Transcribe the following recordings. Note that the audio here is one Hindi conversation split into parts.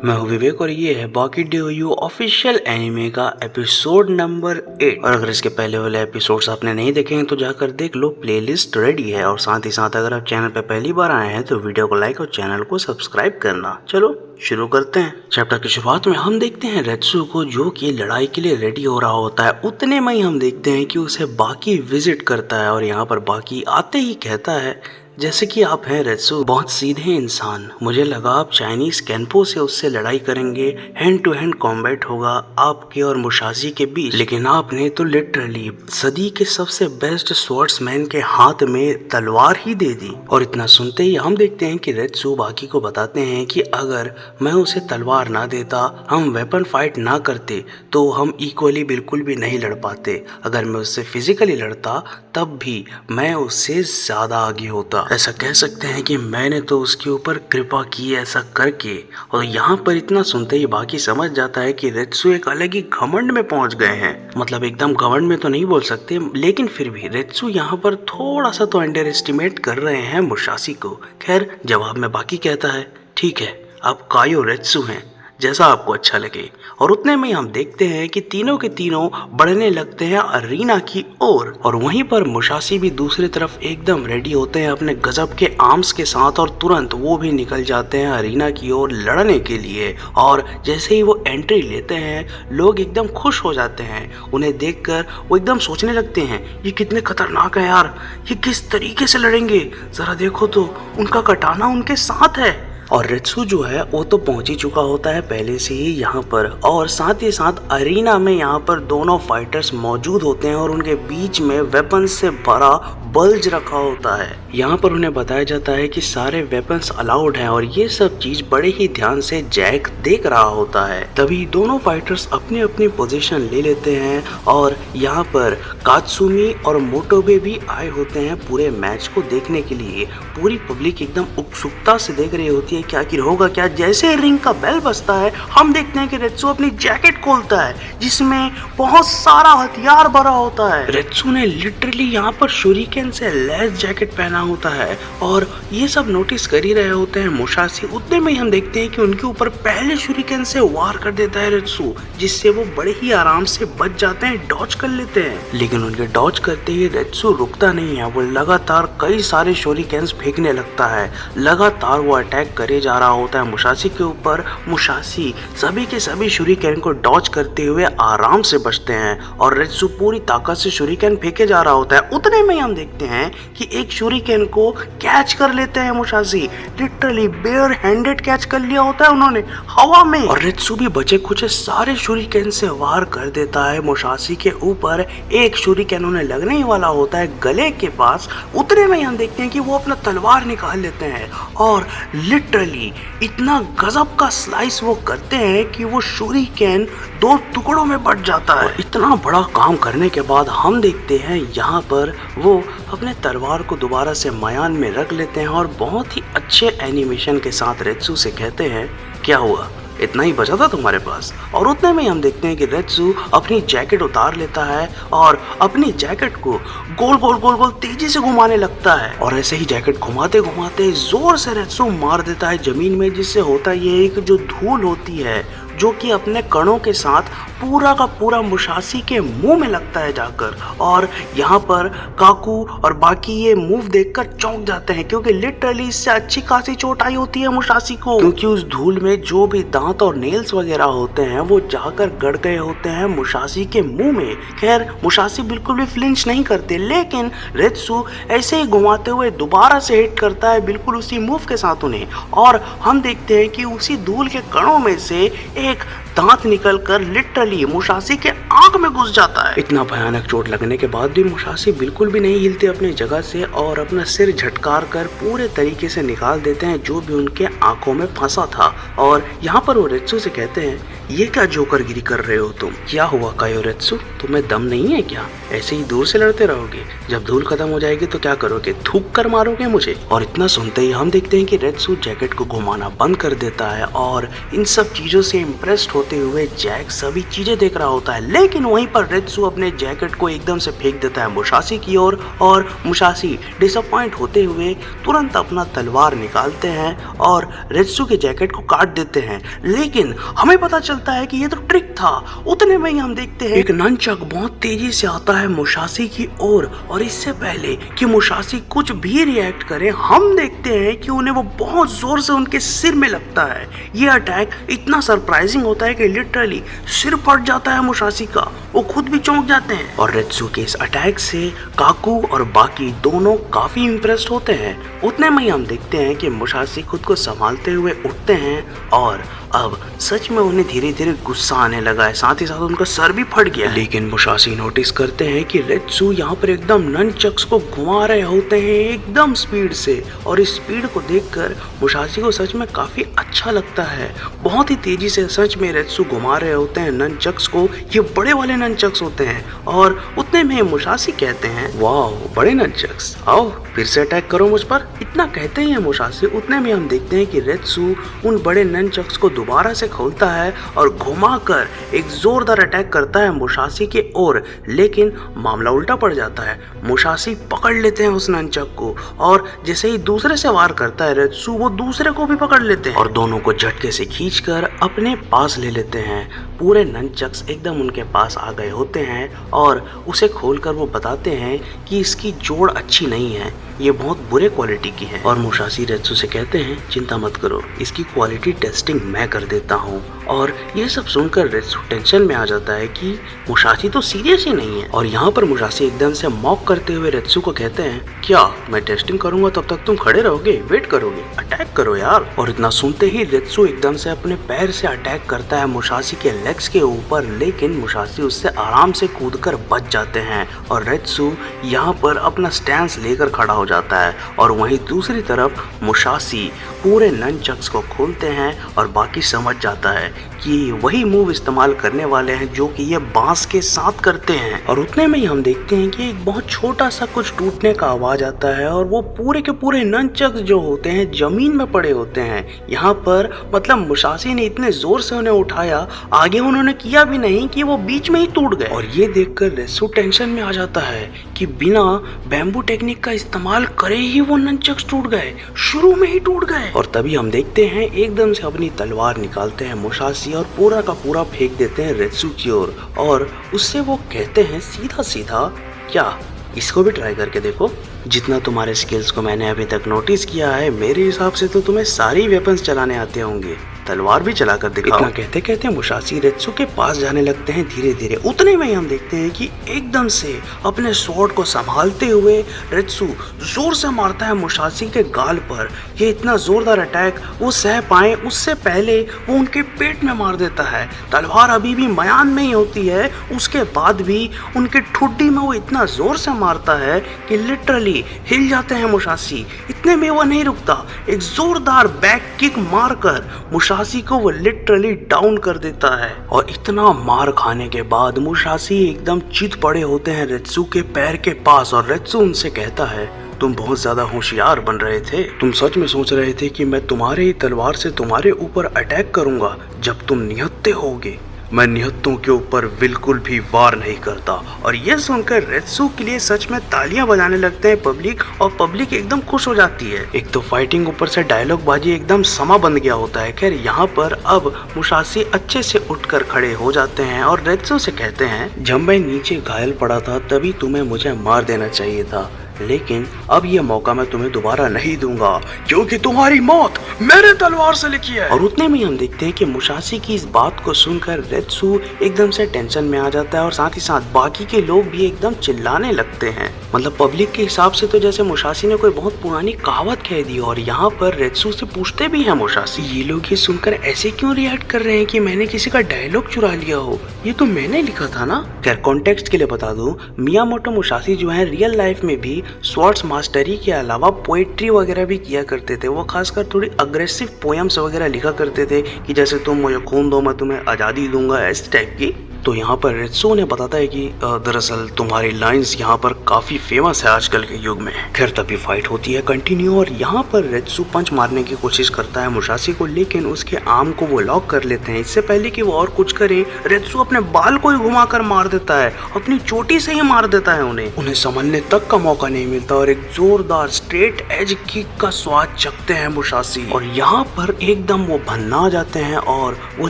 मैं हूँ विवेक और ये है बाकी डीओयू ऑफिशियल एनिमे का एपिसोड नंबर 8। और अगर इसके पहले वाले एपिसोड्स आपने नहीं देखे हैं तो जाकर देख लो, प्लेलिस्ट रेडी है। और साथ ही साथ अगर आप चैनल पे पहली बार आए हैं तो वीडियो को लाइक और चैनल को सब्सक्राइब करना। चलो शुरू करते हैं। चैप्टर की शुरुआत में हम देखते हैं रेत्सु को, जो कि लड़ाई के लिए रेडी हो रहा होता है। उतने में ही हम देखते हैं कि उसे बाकी विजिट करता है और यहाँ पर बाकी आते ही कहता है, जैसे कि आप हैं रेत्सु, बहुत सीधे इंसान। मुझे लगा आप चाइनीज केनपो से उससे लड़ाई करेंगे, हैंड टू हैंड कॉम्बैट होगा आपके और मुसाशी के बीच, लेकिन आपने तो लिटरली सदी के सबसे बेस्ट स्वॉर्ड्समैन के हाथ में तलवार ही दे दी। और इतना सुनते ही हम देखते हैं कि रेत्सु बाकी को बताते हैं कि अगर मैं उसे तलवार ना देता, हम वेपन फाइट ना करते, तो हम इक्वली बिल्कुल भी नहीं लड़ पाते। अगर मैं उससे फिजिकली लड़ता तब भी मैं उससे ज्यादा आगे होता। ऐसा कह सकते हैं कि मैंने तो उसके ऊपर कृपा की ऐसा करके। और यहाँ पर इतना सुनते ही बाकी समझ जाता है कि रेत्सु एक अलग ही घमंड में पहुंच गए हैं। मतलब एकदम घमंड में तो नहीं बोल सकते, लेकिन फिर भी रेत्सु यहाँ पर थोड़ा सा तो अंडर एस्टिमेट कर रहे हैं मुसाशी को। खैर जवाब में बाकी कहता है, ठीक है आप कायो रेत्सु हैं, जैसा आपको अच्छा लगे। और उतने में हम देखते हैं कि तीनों के तीनों बढ़ने लगते हैं अरीना की ओर। और वहीं पर मुसाशी भी दूसरी तरफ एकदम रेडी होते हैं अपने गजब के आर्म्स के साथ, और तुरंत वो भी निकल जाते हैं अरीना की ओर लड़ने के लिए। और जैसे ही वो एंट्री लेते हैं, लोग एकदम खुश हो जाते हैं। उन्हें देखकर वो एकदम सोचने लगते हैं, ये कितने खतरनाक है यार, ये किस तरीके से लड़ेंगे, जरा देखो तो उनका कटाना उनके साथ है। और रेत्सु जो है वो तो पहुंच ही चुका होता है पहले से ही यहाँ पर। और साथ ही साथ अरीना में यहाँ पर दोनों फाइटर्स मौजूद होते हैं और उनके बीच में वेपन से भरा बल्ज रखा होता है। यहाँ पर उन्हें बताया जाता है कि सारे वेपन्स अलाउड हैं और ये सब चीज बड़े ही ध्यान से जैक देख रहा होता है। तभी दोनों फाइटर्स अपनी अपनी पोजीशन ले लेते हैं और यहाँ पर कात्सुमी और मोटोबे भी आए होते हैं पूरे मैच को देखने के लिए। पूरी पब्लिक एकदम उत्सुकता से देख रही होती है क्या आखिर होगा क्या। जैसे रिंग का बेल बजता है, हम देखते हैं कि रेत्सु अपनी जैकेट खोलता है जिसमें बहुत सारा हथियार भरा होता है। रेत्सु ने लिटरली यहाँ पर शूरिकेन से लैस जैकेट पहना होता है और ये सब नोटिस कर ही रहे होते हैं मुसाशी। उतने में हम देखते हैं कि उनके ऊपर पहले शूरिकेन से वार कर देता है रेत्सु, जिससे वो बड़े ही आराम से बच जाते हैं, डॉज कर लेते हैं। लेकिन उनके डॉज करते ही रेत्सु रुकता नहीं है, वो लगातार कई सारे शूरिकेन्स फेंकने लगता है। लगातार वो अटैक करे जा रहा होता है मुसाशी के ऊपर। मुसाशी सभी के सभी शूरिकेन को डॉज करते हुए आराम से बचते हैं और रेत्सु पूरी ताकत से शूरिकेन फेंके जा रहा होता है। उतने में हम देखते हैं कि एक शूरिकेन को कैच कर लेते हैं Musashi. Literally bare handed catch कर लिया होता है उन्होंने हवा में। और रेत्सु भी बचे कुछ सारे शूरिकेन से वार कर देता है मुसाशी के ऊपर। एक शूरिकेन उन्हें लगने ही वाला होता है गले के पास। उतने में हम देखते हैं कि वो अपना तलवार निकाल लेते हैं और लिटरली इतना गजब का स्लाइस वो करते हैं कि वो शूरिकेन दो टुकड़ों में बट जाता है। इतना बड़ा काम करने के बाद हम देखते हैं यहाँ पर वो अपने तलवार को दोबारा से मयान में रख लेते हैं और बहुत ही अच्छे एनिमेशन के साथ रेत्सु से कहते हैं, क्या हुआ, इतना ही बचा था तुम्हारे पास। और उतने में हम देखते हैं कि रेत्सु अपनी जैकेट उतार लेता है और अपनी जैकेट को गोल गोल गोल गोल तेजी से घुमाने लगता है। और ऐसे ही जैकेट घुमाते घुमाते जोर से रेत्सु मार देता है जमीन में, जिससे होता ये है कि जो धूल होती है जो कि अपने कणों के साथ पूरा का पूरा मुसाशी के मुंह में लगता है जाकर। और यहाँ पर काकू और बाकी ये मूव देखकर चौंक जाते हैं, क्योंकि लिटरली इससे अच्छी खासी चोट आई होती है मुसाशी को, क्योंकि उस धूल में जो भी दांत और नेल्स वगैरह होते हैं वो जाकर गड़ गए होते हैं मुसाशी के मुंह में। खैर मुसाशी बिल्कुल भी फ्लिंच नहीं करते, लेकिन रेत्सु ऐसे ही घुमाते हुए दोबारा से हिट करता है बिल्कुल उसी मूव के साथ उन्हें। और हम देखते हैं कि उसी धूल के कणों में से एक दांत निकलकर लिटरली मुसाशी के आंख में घुस जाता है। इतना भयानक चोट लगने के बाद भी मुसाशी बिल्कुल भी नहीं हिलते अपनी जगह से और अपना सिर झटकार कर पूरे तरीके से निकाल देते हैं जो भी उनके आंखों में फंसा था। और यहाँ पर वो रेत्सु से कहते हैं, ये क्या जोकरगिरी कर रहे हो तुम, क्या हुआ कायो रेत्सु, तुम्हें दम नहीं है क्या, ऐसे ही दूर से लड़ते रहोगे, जब धूल खत्म हो जाएगी तो क्या करोगे, थूक कर मारोगे मुझे। और इतना सुनते ही हम देखते हैं कि रेत्सु जैकेट को घुमाना बंद कर देता है और इन सब चीजों से इम्प्रेस्ड होते हुए जैक सभी चीजें देख रहा होता है। लेकिन वहीं वहीं पर रेत्सु अपने जैकेट को एकदम से फेंक देता है मुसाशी की ओर और मुसाशी डिसअपॉइंट होते हुए तुरंत अपना तलवार निकालते हैं और रेत्सु के जैकेट को काट देते हैं। लेकिन हमें पता चलता है कि ये तो ट्रिक था। उतने में ही हम देखते हैं एक ननचक बहुत तेजी से आता है मुसाशी की ओर और इससे पहले कि मुसाशी कुछ भी रिएक्ट करे हम देखते हैं कि उन्हें वो बहुत जोर से उनके सिर में लगता है। ये अटैक इतना सरप्राइजिंग होता है कि लिटरली सिर फट जाता है मुसाशी का, वो खुद भी चौंक जाते हैं। और रेत्सु के इस अटैक से काकू और बाकी दोनों काफी इम्प्रेस्ड होते हैं। उतने में ही हम देखते हैं कि मुसाशी खुद को संभालते हुए उठते हैं और अब सच में उन्हें धीरे धीरे गुस्सा आने लगा है, साथ ही साथ उनका सर भी फट गया। लेकिन मुसाशी नोटिस करते हैं कि रेत्सु यहाँ पर एकदम ननचक्स को घुमा रहे होते हैं एकदम स्पीड से और इस स्पीड को देखकर मुसाशी को सच में काफी अच्छा लगता है। बहुत ही तेजी से सच में रेत्सु घुमा रहे होते हैं ननचक्स को, ये बड़े वाले ननचक्स होते हैं। और उतने में मुसाशी कहते हैं वाह बड़े ननचक्स, आओ फिर से अटैक करो मुझ पर। इतना कहते ही है मुसाशी, उतने में हम देखते हैं कि रेत्सु उन बड़े ननचक्स को दोबारा से खोलता है और घुमाकर एक जोरदार अटैक करता है मुसाशी के ओर। लेकिन मामला उल्टा पड़ जाता है, मुसाशी पकड़ लेते हैं उस ननचक को और जैसे ही दूसरे से वार करता है रेत्सु वो दूसरे को भी पकड़ लेते हैं और दोनों को झटके से खींचकर अपने पास ले लेते हैं। पूरे ननचक्स एकदम उनके पास आ गए होते हैं और उसे खोलकर वो बताते हैं कि इसकी जोड़ अच्छी नहीं है, ये बहुत बुरे क्वालिटी की है। और मुसाशी रेत्सु से कहते हैं चिंता मत करो, इसकी क्वालिटी टेस्टिंग मैं कर देता हूँ। और ये सब सुनकर रेत्सु टेंशन में आ जाता है कि मुसाशी तो सीरियस ही नहीं है। और यहाँ पर मुसाशी एकदम से मॉक करते हुए रेत्सु को कहते हैं क्या मैं टेस्टिंग करूंगा तब तक तुम खड़े रहोगे, वेट करोगे, अटैक करो यार। और इतना सुनते ही रेत्सु एकदम से अपने पैर से अटैक करता है मुसाशी के लेग्स के ऊपर, लेकिन मुसाशी उससे आराम से कूदकर बच जाते हैं और रेत्सु यहाँ पर अपना स्टैंस लेकर खड़ा हो जाता है। और वहीं दूसरी तरफ मुसाशी पूरे ननचक्स को खोलते हैं और बाकी समझ जाता है कि वही मूव इस्तेमाल करने वाले हैं जो कि ये बांस के साथ करते हैं। और उतने में ही हम देखते हैं कि एक बहुत छोटा सा कुछ टूटने का आवाज आता है और वो पूरे के पूरे ननचक्स जो होते हैं जमीन में पड़े होते हैं। यहाँ पर मतलब मुसाशी ने इतने जोर से उन्हें उठाया, आगे उन्होंने किया भी नहीं कि वो बीच में ही टूट गए। और ये देखकर रेत्सु टेंशन में आ जाता है कि बिना बैम्बू टेक्निक का इस्तेमाल करे ही वो ननचक्स टूट गए, शुरू में ही टूट गए। और तभी हम देखते हैं एकदम से अपनी तलवार निकालते हैं मुसाशी और पूरा का पूरा फेंक देते हैं रेत्सु की ओर और उससे वो कहते हैं सीधा सीधा क्या इसको भी ट्राई करके देखो। जितना तुम्हारे स्किल्स को मैंने अभी तक नोटिस किया है मेरे हिसाब से तो तुम्हें सारी वेपन्स चलाने आते होंगे, तलवार भी चला कर दिखाओ। इतना कहते कहते मुसाशी रेत्सु के पास जाने लगते हैं धीरे धीरे। उतने में हम देखते हैं कि एकदम से अपने स्वॉर्ड को संभालते हुए रेत्सु जोर से मारता है मुसाशी के गाल पर। ये इतना जोरदार अटैक वो सह पाए उससे पहले वो उनके पेट में मार देता है। तलवार अभी भी म्यान में ही होती है, उसके बाद भी उनके ठुड्डी में वो इतना जोर से मारता है कि लिटरली हिल जाते हैं मुसाशी। इतने में वो नहीं रुकता, एक जोरदार बैक किक मारकर मुसाशी को वो लिटरली डाउन कर देता है। और इतना मार खाने के बाद मुसाशी एकदम चित पड़े होते हैं रेत्सु के पैर के पास और रेत्सु उनसे कहता है तुम बहुत ज्यादा होशियार बन रहे थे, तुम सच में सोच रहे थे कि मैं तुम्हारे ही तलवार से तुम्हारे ऊपर अटैक करूंगा जब तुम निहत्थे होगे। मैं निहत्तों के ऊपर बिल्कुल भी वार नहीं करता। और ये सुनकर रेत्सु के लिए सच में तालियां बजाने लगते हैं पब्लिक और पब्लिक एकदम खुश हो जाती है। एक तो फाइटिंग ऊपर से डायलॉग बाजी एकदम समा बन गया होता है। खैर यहाँ पर अब मुसाशी अच्छे से उठकर खड़े हो जाते हैं और रेत्सु से कहते हैं जब मैं नीचे घायल पड़ा था तभी तुम्हें मुझे मार देना चाहिए था, लेकिन अब यह मौका मैं तुम्हें दोबारा नहीं दूंगा क्योंकि तुम्हारी मौत मेरे तलवार से लिखी है। और उतने में हम देखते हैं कि मुसाशी की इस बात को सुनकर रेत्सु एकदम से टेंशन में आ जाता है और साथ ही साथ बाकी के लोग भी एकदम चिल्लाने लगते हैं। मतलब पब्लिक के हिसाब से तो जैसे मुसाशी ने कोई बहुत पुरानी कहावत कह दी। और यहाँ पर रेत्सु से पूछते भी है मुसाशी ये लोग ये सुनकर ऐसे क्यों रिएक्ट कर रहे हैं कि मैंने किसी का डायलॉग चुरा लिया हो, ये तो मैंने लिखा था ना। खैर कॉन्टेक्स्ट के लिए बता दूं, मियामोटो मुसाशी जो है रियल लाइफ में भी स्वॉर्ड्स मास्टरी के अलावा पोएट्री वगैरह भी किया करते थे। वो खासकर थोड़ी अग्रेसिव पोएम्स वगैरह लिखा करते थे कि जैसे तुम मुझे खून दो मैं तुम्हें आज़ादी दूंगा, इस टाइप की। तो यहाँ पर रेत्सु ने बताता है कि दरअसल तुम्हारी लाइंस यहाँ पर काफी फेमस है आजकल के युग में। खैर तभी फाइट होती है कंटिन्यू और यहाँ पर रेत्सु पंच मारने की कोशिश करता है मुसाशी को, लेकिन उसके आर्म को वो लॉक कर लेते हैं। इससे पहले कि वो और कुछ करे रेत्सु अपने बाल को ही घुमाकर मार देता है, अपनी चोटी से ही मार देता है। उन्हें संभलने तक का मौका नहीं मिलता और एक जोरदार स्ट्रेट एज किक का स्वाद चखते हैं मुसाशी और यहाँ पर एकदम वो भन्ना जाते हैं और वो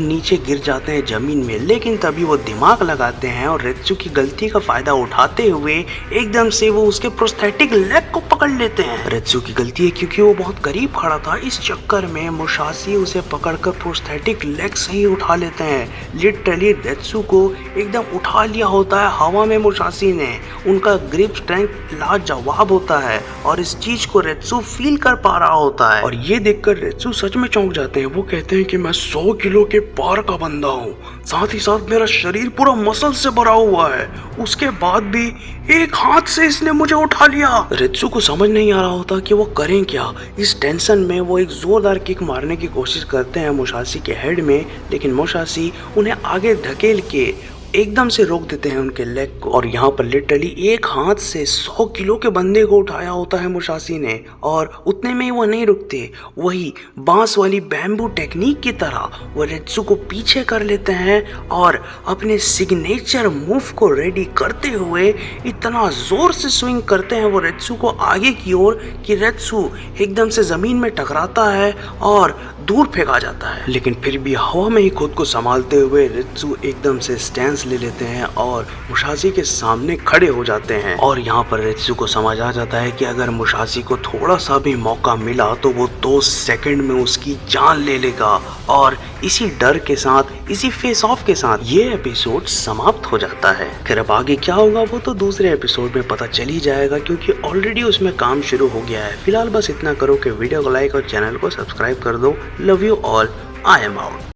नीचे गिर जाते हैं जमीन में। लेकिन तभी वो दिमाग लगाते हैं और रेत्सु की गलती का फायदा उठाते हुए एकदम से वो उसके प्रोस्थेटिक लेग को पकड़ लेते हैं। रेत्सु की गलती है क्योंकि वो बहुत करीब खड़ा था, इस चक्कर में मुसाशी उसे पकड़कर प्रोस्थेटिक लेग से ही उठा लेते हैं। लिटरली रेत्सु को एकदम उठा लिया होता है हवा में मुसाशी ने। उनका ग्रिप स्ट्रेंथ लाजवाब होता है और इस चीज को रेत्सु फील कर पा रहा होता है और ये देखकर रेत्सु सच में चौंक जाते हैं। वो कहते हैं कि मैं 100 किलो के पार का बंदा हूँ, साथ ही साथ मेरा शरीर पूरा मसल से भरा हुआ है, उसके बाद भी एक हाथ से इसने मुझे उठा लिया। रेत्सु को समझ नहीं आ रहा होता कि वो करें क्या। इस टेंशन में वो एक जोरदार किक मारने की कोशिश करते हैं मुसाशी के हेड में, लेकिन मुसाशी उन्हें आगे धकेल के एकदम से रोक देते हैं उनके लेग को और यहाँ पर लिटरली एक हाथ से 100 किलो के बंदे को उठाया होता है मुसाशी ने और उतने में ही वो नहीं रुकते, वही बांस वाली बैम्बू टेक्निक की तरह वो रेत्सु को पीछे कर लेते हैं और अपने सिग्नेचर मूव को रेडी करते हुए इतना जोर से स्विंग करते हैं वो रेत्सु को आगे की ओर कि रेत्सु एकदम से जमीन में टकराता है और दूर फेंका जाता है। लेकिन फिर भी हवा में ही खुद को संभालते हुए रेत्सु एकदम से स्टैंस ले लेते हैं और मुसाशी के सामने खड़े हो जाते हैं और यहाँ पर रेत्सु को समझ आ जाता है कि अगर मुसाशी को थोड़ा सा भी मौका मिला तो वो 2 सेकंड में उसकी जान ले लेगा और इसी डर के साथ, इसी फेस ऑफ के साथ ये एपिसोड समाप्त हो जाता है। फिर अब आगे क्या होगा वो तो दूसरे एपिसोड में पता चल ही जाएगा क्योंकि ऑलरेडी उसमें काम शुरू हो गया है। फिलहाल बस इतना करो कि वीडियो को लाइक और चैनल को सब्सक्राइब कर दो। Love you all, I am out.